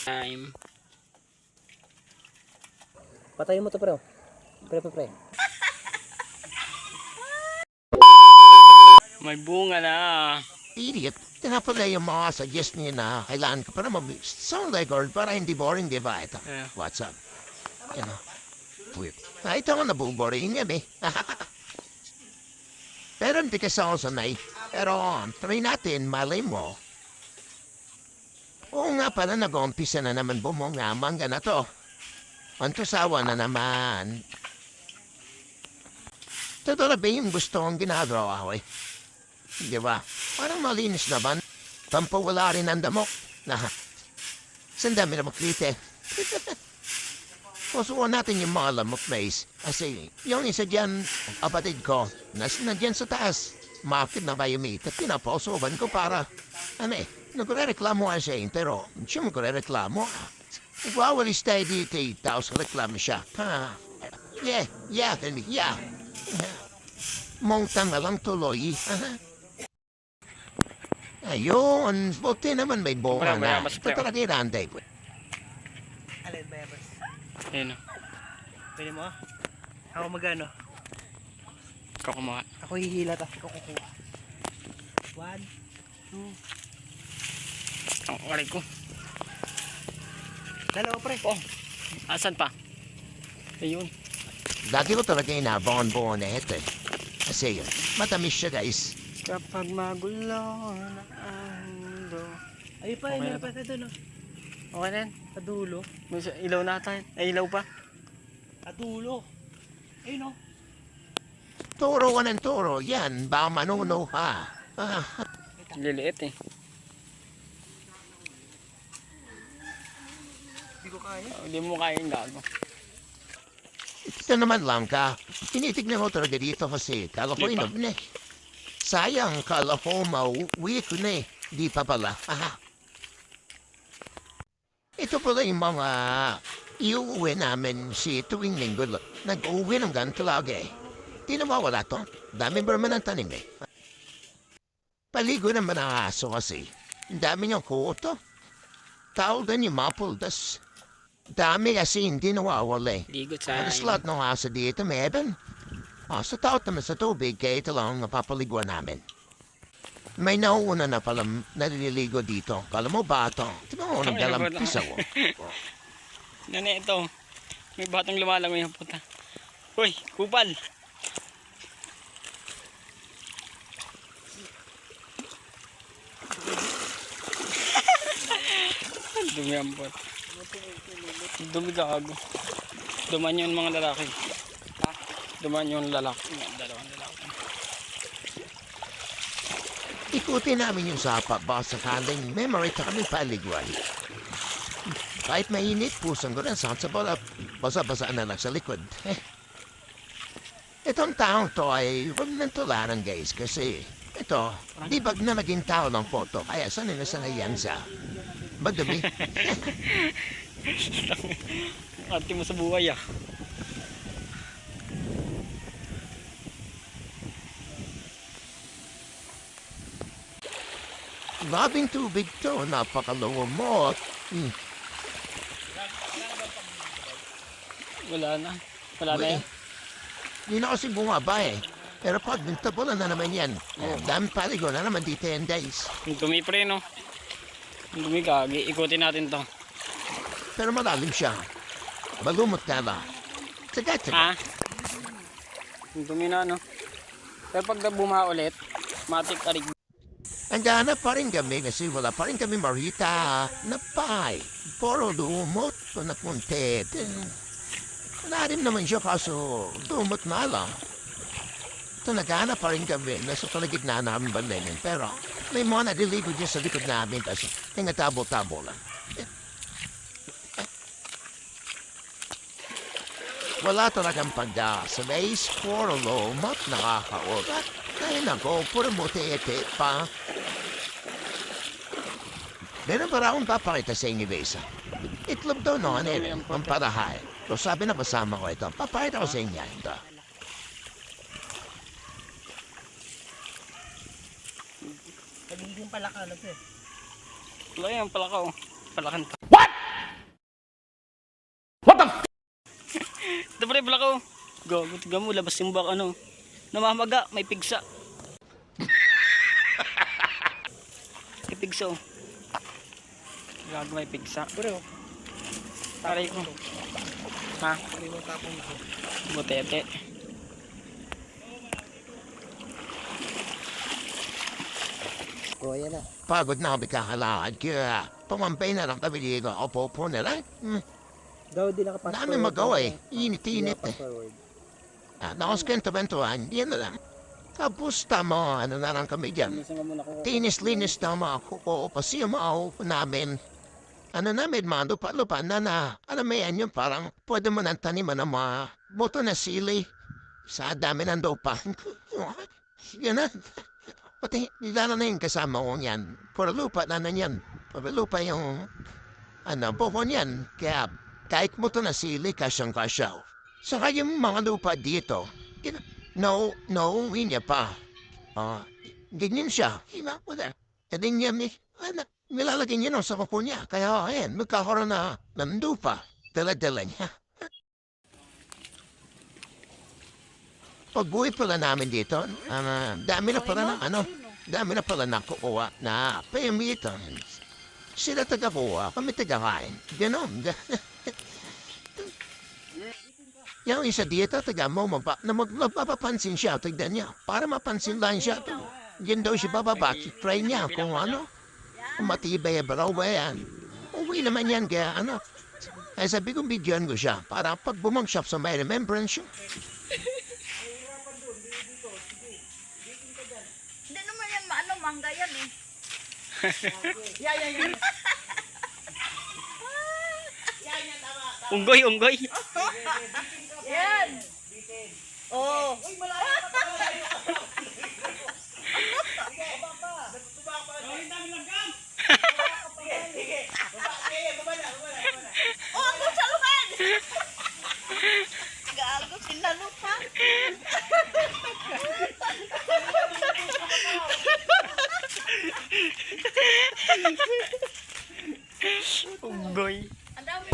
Time. Patayin mo to pre. Pre. May bunga na. Idiot. Tinapala yung mga suggest niya na kailangan ka pa na mag-sound record para hindi boring, di ba? Ito. Yeah. What's up? Yan o. Puwit. Ito nga nabuboring yan eh. Pero hindi ka sa sanay. Pero try natin, malay mo. Oo nga pala, nag-umpisa na naman bumunga mangga na to. Antusawa na naman. Totoo na ba yung gusto kong ginagawa ko eh? Di ba? Parang malinis naman. Pampawala rin ang damok. Sandami na maklite. Pusuan natin yung mga lamok mais. Kasi yung isa dyan, kapatid ko, nandiyan sa taas. Makit na kayo meet at pinaposoban ko para, nagre-reklamo nga siya pero siya magre-reklamo. Nagwawalis tayo dito, tapos reklamo siya. Yeah. Mongtang na lang tuloy. Ayun, buti naman may bunga na. Ito talaga yung randay po. Alin bayabas? Ayun o. Pwede mo? Ako magano? Ikaw kumuha. Ako hihila tapos ikaw kukuha. 1, 2. Ang oray ko. Dalawa pre. Oh. Asan pa? Ayun. Dati ko talaga inabon-bon na ito eh. Kasi matamis siya guys. Kapag magulo na ang mundo. Ayun pa, Okay okay na pa sa doon. Okay na yan. Sa dulo. May ilaw na tayo. Ay, ilaw pa. Sa dulo. Ayun o. Turo ka ng turo. Yan, baka manuno ha. Liliit eh. Hindi ko kaya. Hindi mo kaya yung gago. Ito naman lang ka. Tinitignan mo talaga dito kasi kala ko Di pa. inog na eh. Sayang, kala ko mauwi ko na eh. Di pa pala. Ito pala yung mga iuwi namin si tuwing linggo. Nag-uwi ng ganito lagi eh. Di na mawala to. Dami ba naman ang tanim eh. Paligo naman ang aso kasi. Ang dami niyang kuto. Tawag din yung mga puldas. Dami kasi hindi nawawala eh. Ligot sa Halos lahat ng aso dito may eben. Sa taot naman sa tubig, kaya ito lang ang napapaliguan namin. May nauuna na pala naliligo dito. Kala mo ba ito? Di ba mo nagdalang pisaw? Nani ito. May batang lumalangoy ang puta. Uy, kupal. Dumi ang pot. Dumi gago. Duman yun mga lalaki. Duman yung lalaki. Dalawang lalaki. Ikutin namin yung sapa baka sakaling memory ta kami paliguan. Kahit mainit, pusang ko rin sa bola. Basa-basa na lang sa likod. Itong taong to ay huwag nang tularan guys kasi ito, di bag na naging tao ng photo kaya sanay na sanayan sa madumi. Ate mo sa buhay ah. Labing tubig to, napakalawamot. Wala na. Wala na yan. Hindi na kasi bumaba eh. Pero pag nagtabulan na naman yan, dami paligo na naman dito 10 days. Yung dumi pre no. Yung dumi kagi. Ikutin natin to. Pero malalim siya. Balumot na lang. Tsaga. Ha? Yung dumi na no. Pero pag bumaha ulit, matik arig. Hanggang pa rin kami kasi wala pa rin kami marita na pay. Puro lumot o nakuntet. Wala rin naman siya kaso lumot na lang. Ito naghanap pa rin kami. Nasa talagitna namin balinin. Pero may mga nadiligo dyan sa likod namin kasi tingatabo-tabo lang. Wala talagang pagda sa base. Puro lumot, nakakaulat. Ay nako, puro muti-iti pa. Meron para akong papakita sa inyo, Besa. Itlog daw noon eh, ang parahay. So sabi na kasama ko ito, papakita ko sa inyo ito. Nagiging palaka na to eh. Wala yan, palakaw. Palakan. What? Ito pre, bala ko. Gago, tiga mo, labas yung bak, ano. Namamaga, may pigsa. May pigsa, oh. Gago, may pigsa. Bro, Aray ko. Ha? ano yung tapong ko? Butete. Oh, ayan na. Pagod na kami kakalakad, kaya pumampay na lang kami dito. Opo na lang. Daw di nakapass Dami magawa eh. Init-init eh. forward. Nakos kwento-bentuhan, yan na lang. Tapos tama, ano na lang kami dyan. Minsan ka muna ko. Tinis-linis na mga kuko, pasi yung mga namin. Ano namin, mga lupa-lupa na, alam mo yan yung parang pwede mo nang taniman ng mga buto na sili sa dami ng lupa. Yan na. Pati, nilala na yung kasama ko yan. Puro lupa na yan. Puro lupa yung, buko niyan. Kaya, kahit mo to na sili, kasyang-kasyaw. Saka yung mga lupa dito, nauwi niya pa. Ganyan siya. Iba ko na. Kasi niya, nilalagay niya sa kuko niya. Kaya, ayan, magkakaroon na ng lupa. Dala-dala niya. Pag-uwi pala namin dito, dami na pala dami na pala nakukuha na payamitan. Sila taga-kuha, kami taga-kain. Ganon. Yung isa dito, taga mo, mapapansin siya, tignan niya. Para mapansin lang siya. Yan daw siya bababa, try niya kung kung matibay ba raw ba yan. Uwi naman yan, kaya Kaya sabi kong bigyan ko siya, para pag bumangshop sa may remembrance siya. Hindi naman yan mangga yan eh. Unggoy, unggoy. Yan. Oh. Oh, ako sa lupan. Gago, sinalo pa. Unggoy. Ang dami.